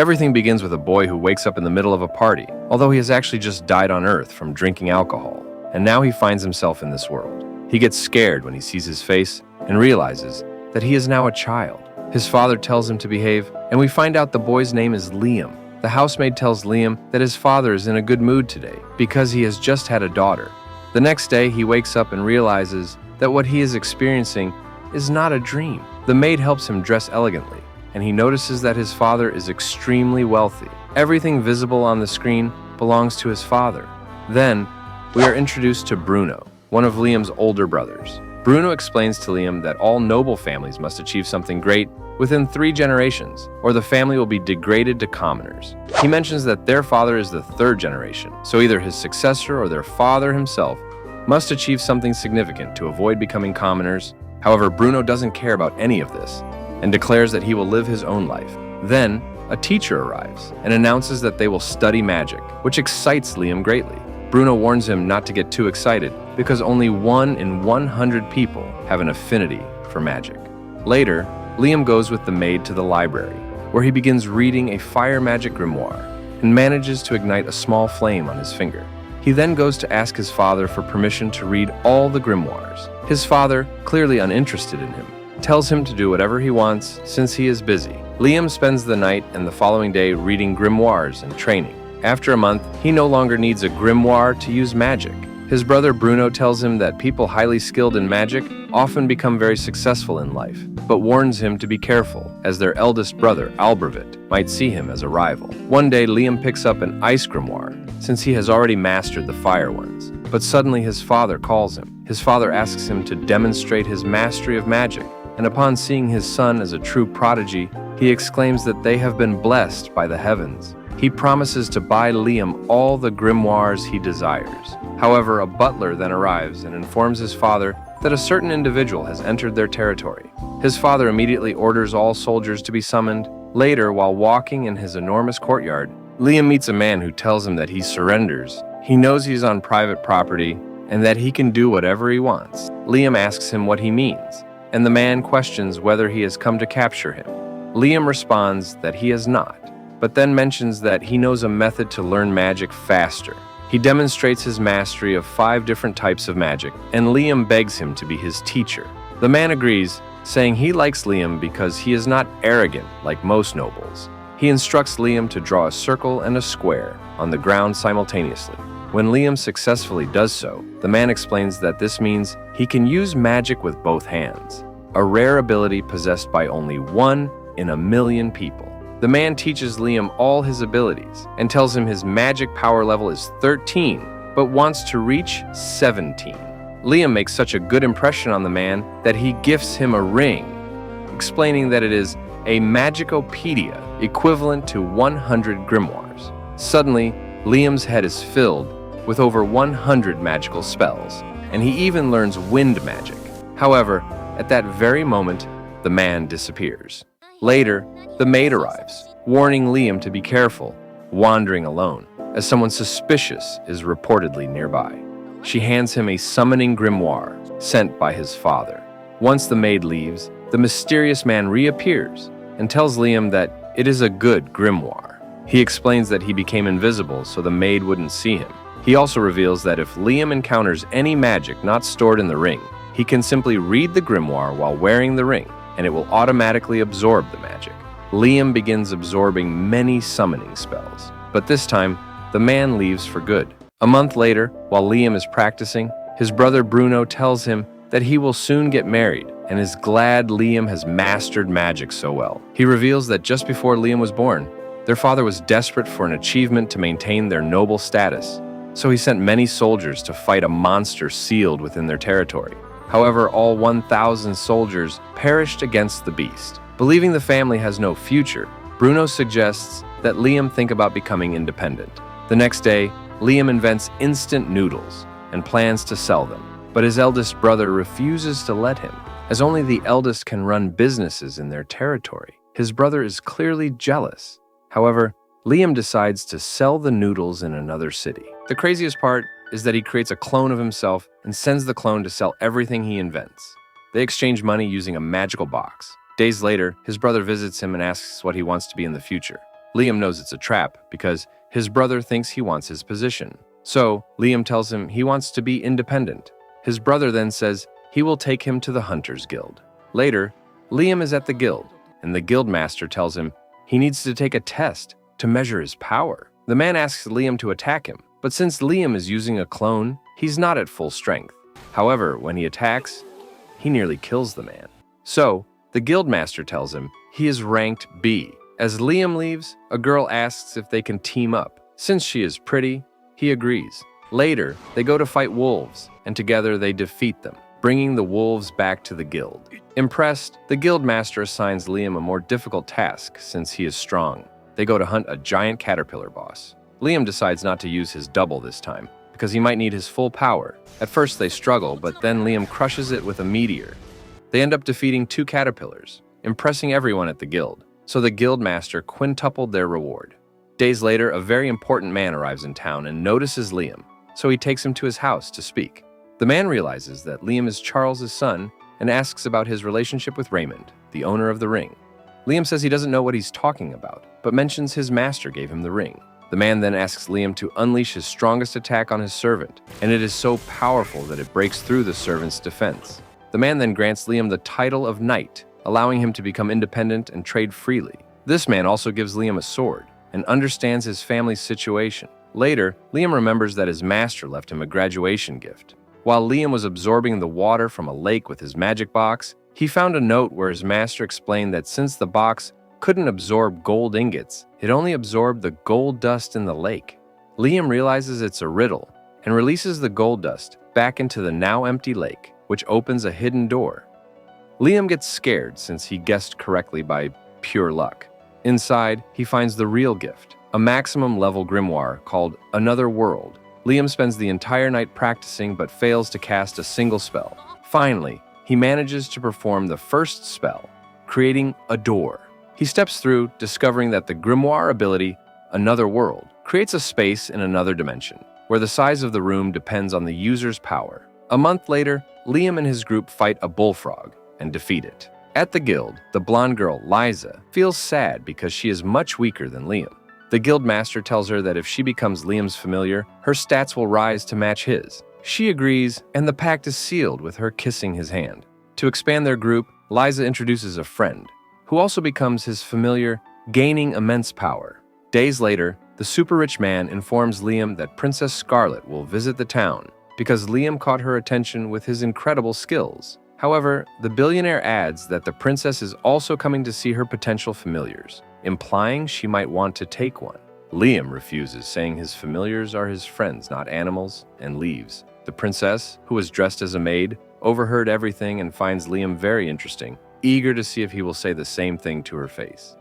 Everything begins with a boy who wakes up in the middle of a party, although he has actually just died on Earth from drinking alcohol, and now he finds himself in this world. He gets scared when he sees his face and realizes that he is now a child. His father tells him to behave, and we find out the boy's name is Liam. The housemaid tells Liam that his father is in a good mood today because he has just had a daughter. The next day, he wakes up and realizes that what he is experiencing is not a dream. The maid helps him dress elegantly, and he notices that his father is extremely wealthy. Everything visible on the screen belongs to his father. Then, we are introduced to Bruno, one of Liam's older brothers. Bruno explains to Liam that all noble families must achieve something great within 3 generations, or the family will be degraded to commoners. He mentions that their father is the 3rd generation, so either his successor or their father himself must achieve something significant to avoid becoming commoners. However, Bruno doesn't care about any of this and declares that he will live his own life. Then, a teacher arrives and announces that they will study magic, which excites Liam greatly. Bruno warns him not to get too excited because only 1 in 100 people have an affinity for magic. Later, Liam goes with the maid to the library, where he begins reading a fire magic grimoire and manages to ignite a small flame on his finger. He then goes to ask his father for permission to read all the grimoires. His father, clearly uninterested in him, tells him to do whatever he wants since he is busy. Liam spends the night and the following day reading grimoires and training. After a month, he no longer needs a grimoire to use magic. His brother Bruno tells him that people highly skilled in magic often become very successful in life, but warns him to be careful, as their eldest brother, Albervit, might see him as a rival. One day, Liam picks up an ice grimoire, since he has already mastered the fire ones. But suddenly his father calls him. His father asks him to demonstrate his mastery of magic, and upon seeing his son as a true prodigy, he exclaims that they have been blessed by the heavens. He promises to buy Liam all the grimoires he desires. However, a butler then arrives and informs his father that a certain individual has entered their territory. His father immediately orders all soldiers to be summoned. Later, while walking in his enormous courtyard, Liam meets a man who tells him that he surrenders. He knows he's on private property and that he can do whatever he wants. Liam asks him what he means, and the man questions whether he has come to capture him. Liam responds that he has not, but then mentions that he knows a method to learn magic faster. He demonstrates his mastery of 5 different types of magic, and Liam begs him to be his teacher. The man agrees, saying he likes Liam because he is not arrogant like most nobles. He instructs Liam to draw a circle and a square on the ground simultaneously. When Liam successfully does so, the man explains that this means he can use magic with both hands, a rare ability possessed by only 1 in a million people. The man teaches Liam all his abilities and tells him his magic power level is 13, but wants to reach 17. Liam makes such a good impression on the man that he gifts him a ring, explaining that it is a magicopedia equivalent to 100 grimoires. Suddenly, Liam's head is filled with over 100 magical spells, and he even learns wind magic. However, at that very moment, the man disappears. Later, the maid arrives, warning Liam to be careful, wandering alone, as someone suspicious is reportedly nearby. She hands him a summoning grimoire sent by his father. Once the maid leaves, the mysterious man reappears and tells Liam that it is a good grimoire. He explains that he became invisible so the maid wouldn't see him. He also reveals that if Liam encounters any magic not stored in the ring, he can simply read the grimoire while wearing the ring, and it will automatically absorb the magic. Liam begins absorbing many summoning spells, but this time, the man leaves for good. A month later, while Liam is practicing, his brother Bruno tells him that he will soon get married and is glad Liam has mastered magic so well. He reveals that just before Liam was born, their father was desperate for an achievement to maintain their noble status, so he sent many soldiers to fight a monster sealed within their territory. However, all 1,000 soldiers perished against the beast. Believing the family has no future, Bruno suggests that Liam think about becoming independent. The next day, Liam invents instant noodles and plans to sell them, but his eldest brother refuses to let him, as only the eldest can run businesses in their territory. His brother is clearly jealous. However, Liam decides to sell the noodles in another city. The craziest part is that he creates a clone of himself and sends the clone to sell everything he invents. They exchange money using a magical box. Days later, his brother visits him and asks what he wants to be in the future. Liam knows it's a trap because his brother thinks he wants his position. So, Liam tells him he wants to be independent. His brother then says he will take him to the Hunters Guild. Later, Liam is at the guild, and the guild master tells him he needs to take a test to measure his power. The man asks Liam to attack him, but since Liam is using a clone, he's not at full strength. However, when he attacks, he nearly kills the man. So, the guild master tells him he is ranked B. As Liam leaves, a girl asks if they can team up. Since she is pretty, he agrees. Later, they go to fight wolves, and together they defeat them, bringing the wolves back to the guild. Impressed, the guild master assigns Liam a more difficult task since he is strong. They go to hunt a giant caterpillar boss. Liam decides not to use his double this time, because he might need his full power. At first they struggle, but then Liam crushes it with a meteor. They end up defeating 2 caterpillars, impressing everyone at the guild, so the guild master quintupled their reward. Days later, a very important man arrives in town and notices Liam, so he takes him to his house to speak. The man realizes that Liam is Charles's son and asks about his relationship with Raymond, the owner of the ring. Liam says he doesn't know what he's talking about, but mentions his master gave him the ring. The man then asks Liam to unleash his strongest attack on his servant, and it is so powerful that it breaks through the servant's defense. The man then grants Liam the title of knight, allowing him to become independent and trade freely. This man also gives Liam a sword and understands his family's situation. Later, Liam remembers that his master left him a graduation gift. While Liam was absorbing the water from a lake with his magic box, he found a note where his master explained that since the box couldn't absorb gold ingots, it only absorbed the gold dust in the lake. Liam realizes it's a riddle and releases the gold dust back into the now empty lake, which opens a hidden door. Liam gets scared since he guessed correctly by pure luck. Inside, he finds the real gift, a maximum level grimoire called Another World. Liam spends the entire night practicing but fails to cast a single spell. Finally, he manages to perform the first spell, creating a door. He steps through, discovering that the grimoire ability, Another World, creates a space in another dimension, where the size of the room depends on the user's power. A month later, Liam and his group fight a bullfrog and defeat it. At the guild, the blonde girl, Liza, feels sad because she is much weaker than Liam. The guild master tells her that if she becomes Liam's familiar, her stats will rise to match his. She agrees, and the pact is sealed with her kissing his hand. To expand their group, Liza introduces a friend, who also becomes his familiar, gaining immense power. Days later, the super-rich man informs Liam that Princess Scarlet will visit the town because Liam caught her attention with his incredible skills. However, the billionaire adds that the princess is also coming to see her potential familiars, implying she might want to take one. Liam refuses, saying his familiars are his friends, not animals, and leaves. The princess, who was dressed as a maid, overheard everything and finds Liam very interesting, eager to see if he will say the same thing to her face.